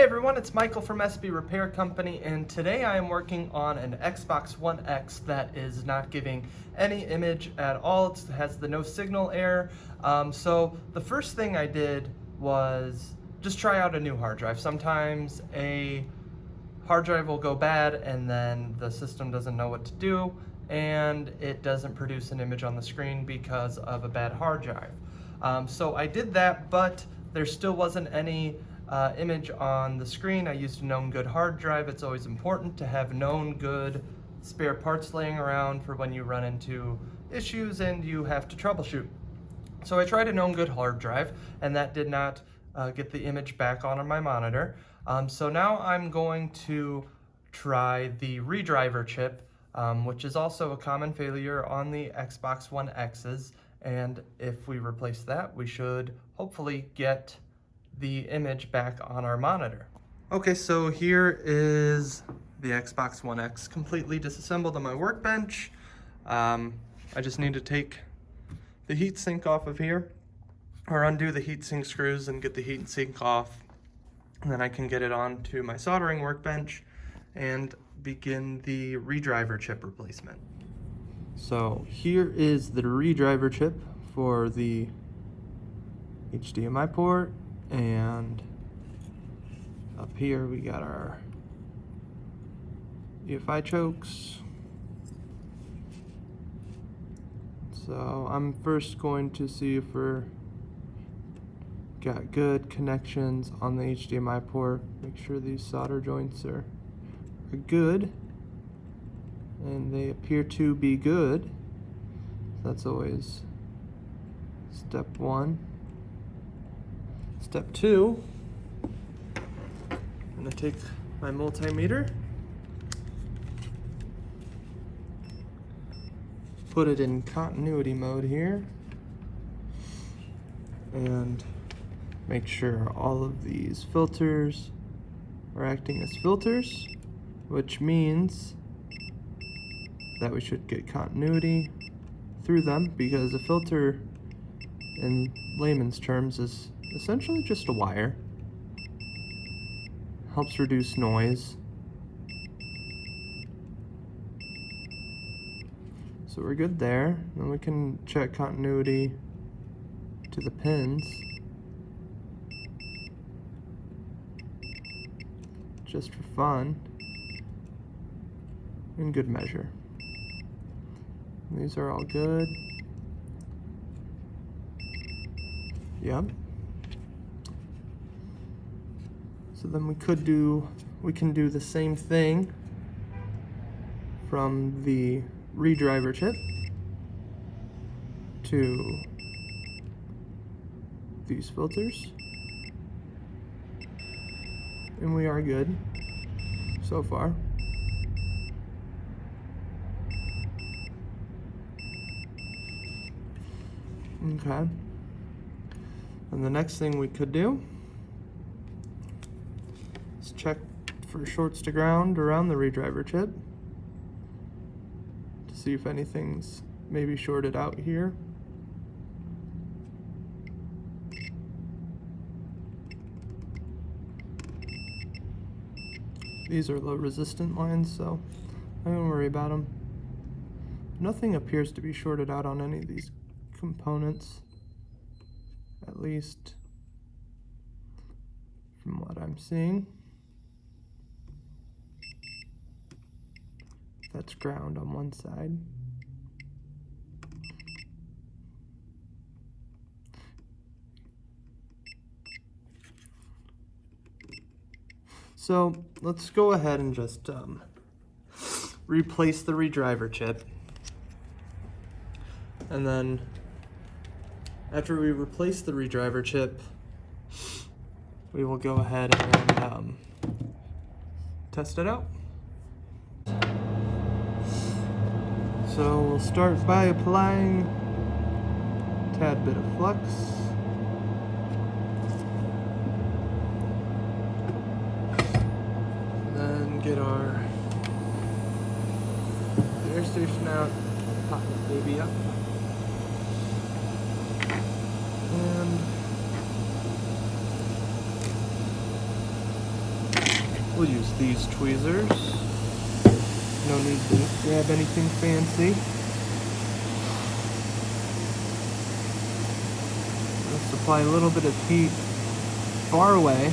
Hi everyone, it's Michael from SB Repair Company, and today I am working on an Xbox One X that is not giving any image at all. It has the no signal error. So the first thing I did was just try out a new hard drive. Sometimes a hard drive will go bad and then the system doesn't know what to do and it doesn't produce an image on the screen because of a bad hard drive. So I did that, but there still wasn't any image on the screen. I used a known good hard drive. It's always important to have known good spare parts laying around for when you run into issues and you have to troubleshoot. So I tried a known good hard drive and that did not get the image back on my monitor. So now I'm going to try the REDRIVER chip, which is also a common failure on the Xbox One X's, and if we replace that, we should hopefully get the image back on our monitor. Okay, so here is the Xbox One X completely disassembled on my workbench. I just need to take the heatsink off of here, or undo the heatsink screws and get the heatsink off, and then I can get it onto my soldering workbench and begin the REDRIVER chip replacement. So here is the REDRIVER chip for the HDMI port, and up here we got our EFI chokes. So I'm first going to see if we're got good connections on the HDMI port. Make sure these solder joints are good, and they appear to be good. That's always step one. Step two, I'm going to take my multimeter, put it in continuity mode here, and make sure all of these filters are acting as filters, which means that we should get continuity through them, because a filter in layman's terms is essentially just a wire. Helps reduce noise. So we're good there. Then we can check continuity to the pins, just for fun, in good measure. These are all good. Yep. So then we can do the same thing from the REDRIVER chip to these filters, and we are good so far. Okay. And the next thing we could do is check for shorts to ground around the REDRIVER chip to see if anything's maybe shorted out here. These are low resistant lines, so I don't worry about them. Nothing appears to be shorted out on any of these components, at least from what I'm seeing. That's ground on one side. So let's go ahead and just replace the REDRIVER chip, and then after we replace the REDRIVER chip, we will go ahead and test it out. So we'll start by applying a tad bit of flux. Then get our air station out, pop that baby up. And We'll use these tweezers. No need to grab anything fancy. Let's apply a little bit of heat far away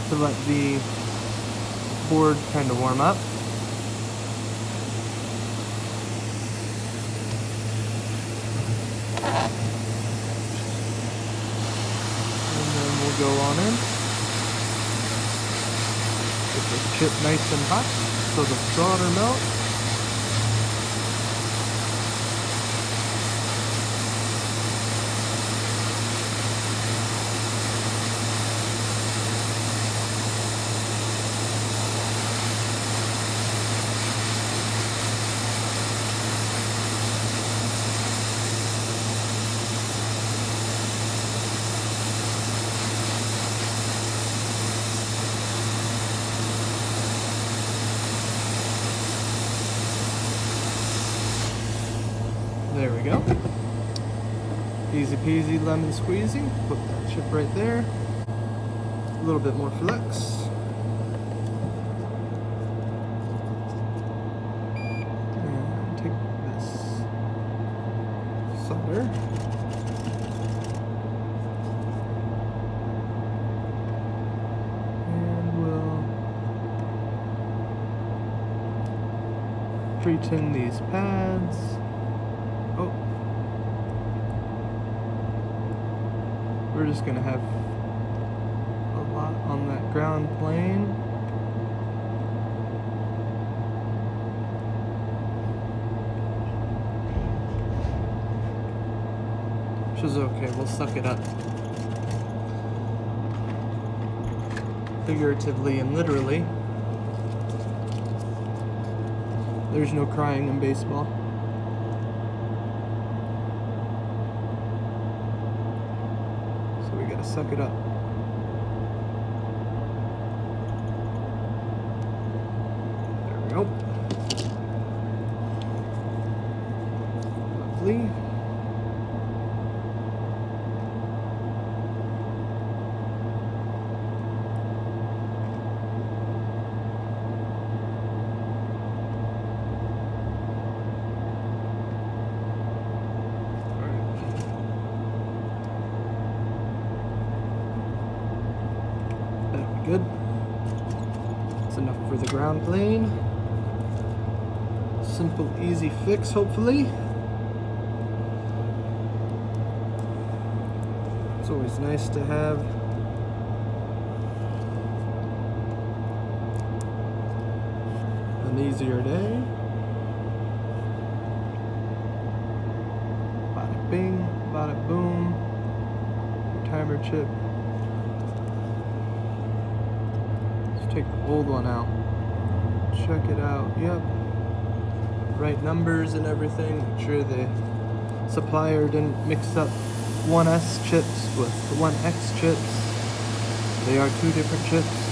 to let the board kind of warm up. And then we'll go on in. Get the chip nice and hot so the solder melts. There we go. Easy peasy lemon squeezy. Put that chip right there. A little bit more flex. And take this solder. And we'll pre-tin these pads. Oh, we're just gonna have a lot on that ground plane. Which is okay, we'll suck it up. Figuratively and literally. There's no crying in baseball. Suck it up. There we go. Lovely. Good. That's enough for the ground plane. Simple, easy fix, hopefully. It's always nice to have an easier day. Bada bing, bada boom. Timer chip. Take the old one out. Check it out. Yep. Right numbers and everything. Make sure the supplier didn't mix up 1S chips with 1X chips. They are two different chips.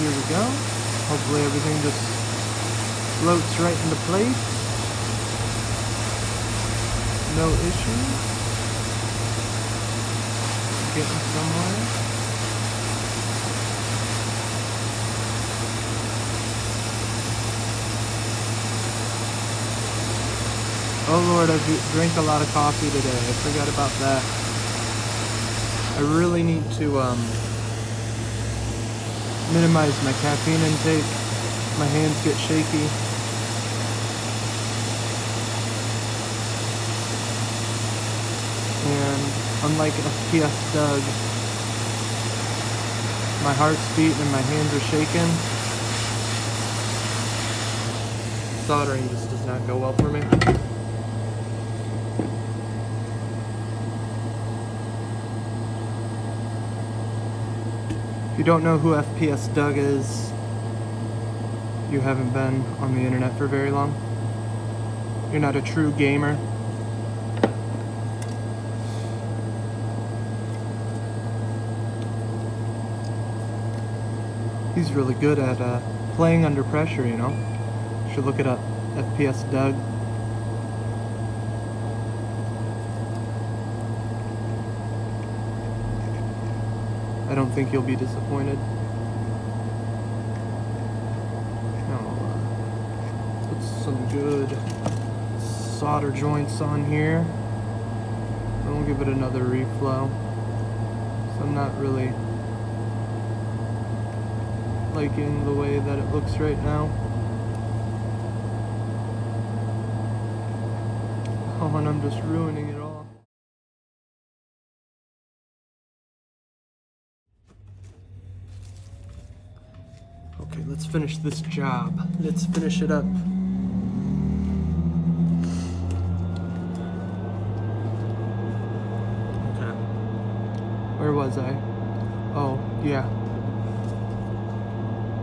Here we go. Hopefully everything just floats right into place. No issues. Getting somewhere. Oh Lord, I've drank a lot of coffee today. I forgot about that. I really need to minimize my caffeine intake. My hands get shaky. And unlike FPS Doug, my heart's beating and my hands are shaking. Soldering just does not go well for me. If you don't know who FPS Doug is, you haven't been on the internet for very long. You're not a true gamer. He's really good at playing under pressure, you know. Should look it up. FPS Doug. I don't think you'll be disappointed. Now, put some good solder joints on here. And we'll give it another reflow. So I'm not really liking the way that it looks right now. Oh, and I'm just ruining it all. Okay, let's finish this job. Let's finish it up. Okay. Where was I? Oh, yeah.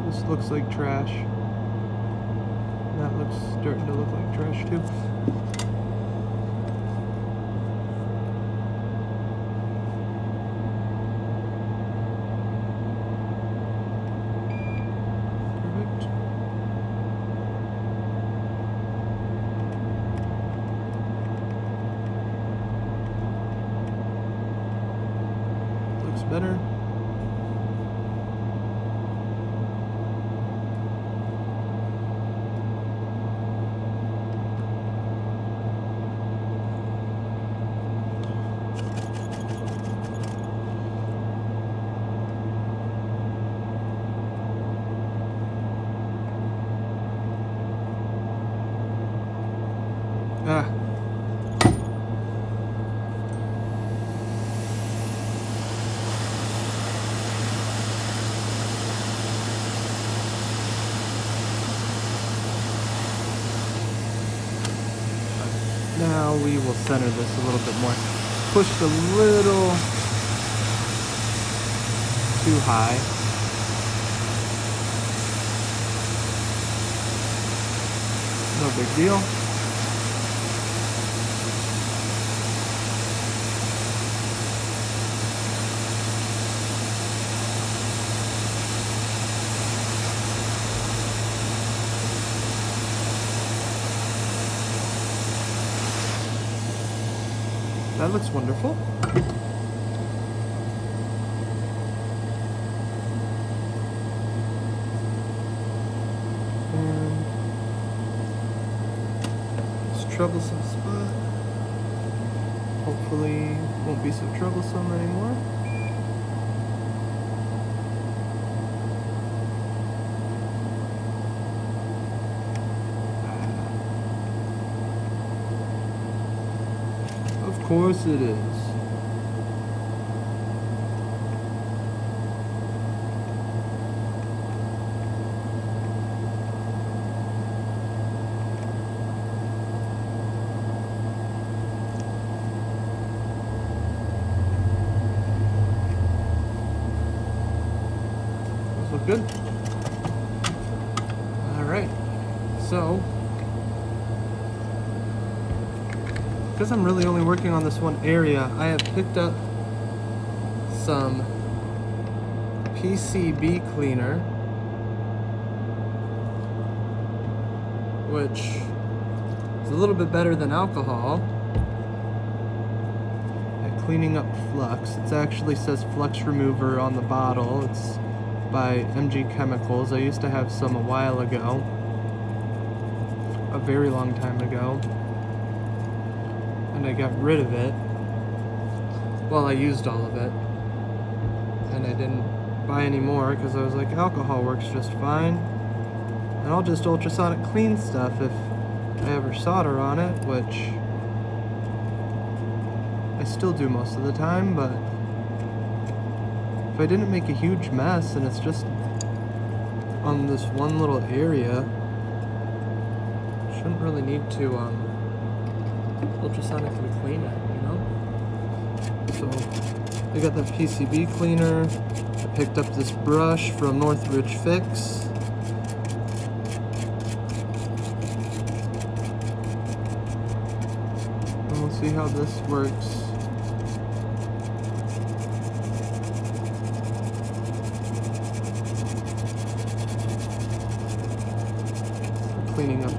This looks like trash. That looks starting to look like trash too. Perfect. Looks better. Ah. Now we will center this a little bit more. Pushed a little too high. No big deal. That looks wonderful. And this troublesome spot hopefully won't be so troublesome anymore. Of course it is. Those look good. All right, so because I'm really only working on this one area, I have picked up some PCB cleaner, which is a little bit better than alcohol at cleaning up flux. It actually says flux remover on the bottle. It's by MG Chemicals. I used to have some a while ago, a very long time ago. And I got rid of it. Well, I used all of it. And I didn't buy any more because I was like, alcohol works just fine. And I'll just ultrasonic clean stuff if I ever solder on it, which I still do most of the time, but if I didn't make a huge mess and it's just on this one little area, shouldn't really need to ultrasonically clean it, you know? So I got the PCB cleaner. I picked up this brush from Northridge Fix. And we'll see how this works. cleaning up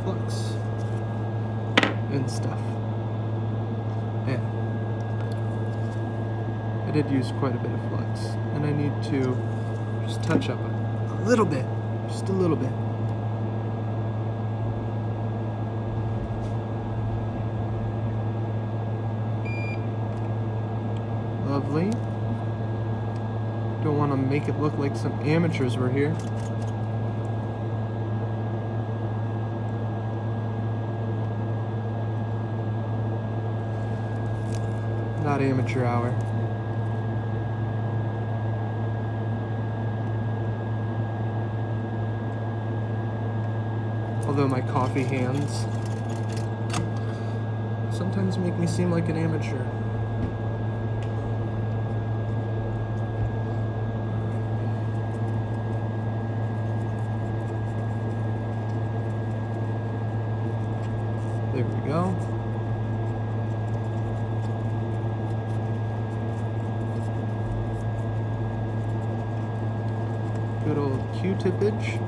flux and stuff. Yeah, I did use quite a bit of flux, and I need to just touch up a little bit, just a little bit. Lovely. Don't want to make it look like some amateurs were here. Not amateur hour. Although my coffee hands sometimes make me seem like an amateur. There we go. Good old Q-tippage.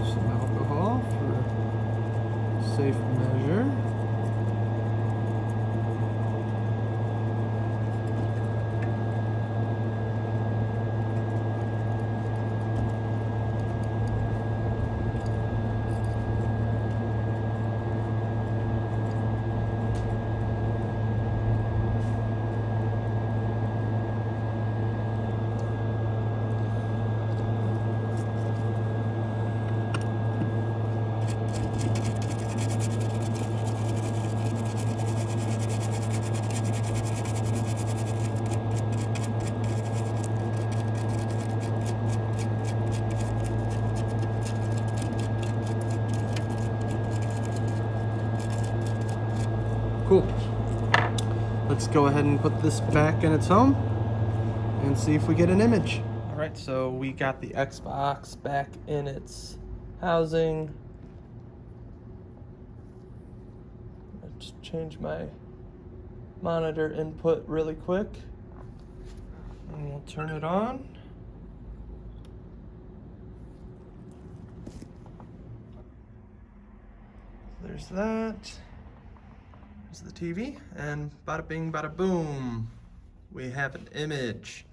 Some alcohol for safe measure. Cool. Let's go ahead and put this back in its home and see if we get an image. All right, so we got the Xbox back in its housing. I'll just change my monitor input really quick and we'll turn it on. There's that. There's the TV, and bada bing, bada boom. We have an image.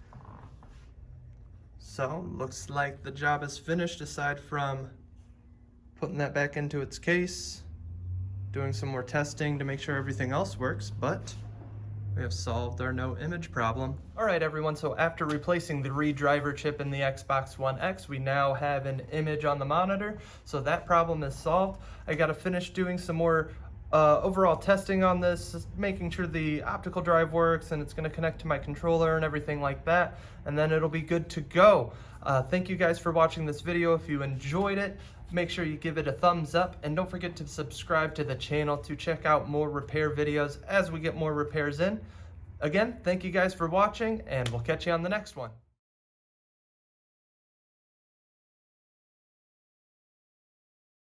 So, looks like the job is finished aside from putting that back into its case, doing some more testing to make sure everything else works, but we have solved our no image problem. All right, everyone, so after replacing the REDRIVER chip in the Xbox One X, we now have an image on the monitor, so that problem is solved. I gotta finish doing some more overall testing on this, making sure the optical drive works and it's going to connect to my controller and everything like that, and then it'll be good to go. Thank you guys for watching this video. If you enjoyed it, make sure you give it a thumbs up, and don't forget to subscribe to the channel to check out more repair videos as we get more repairs in. Again, thank you guys for watching, and we'll catch you on the next one.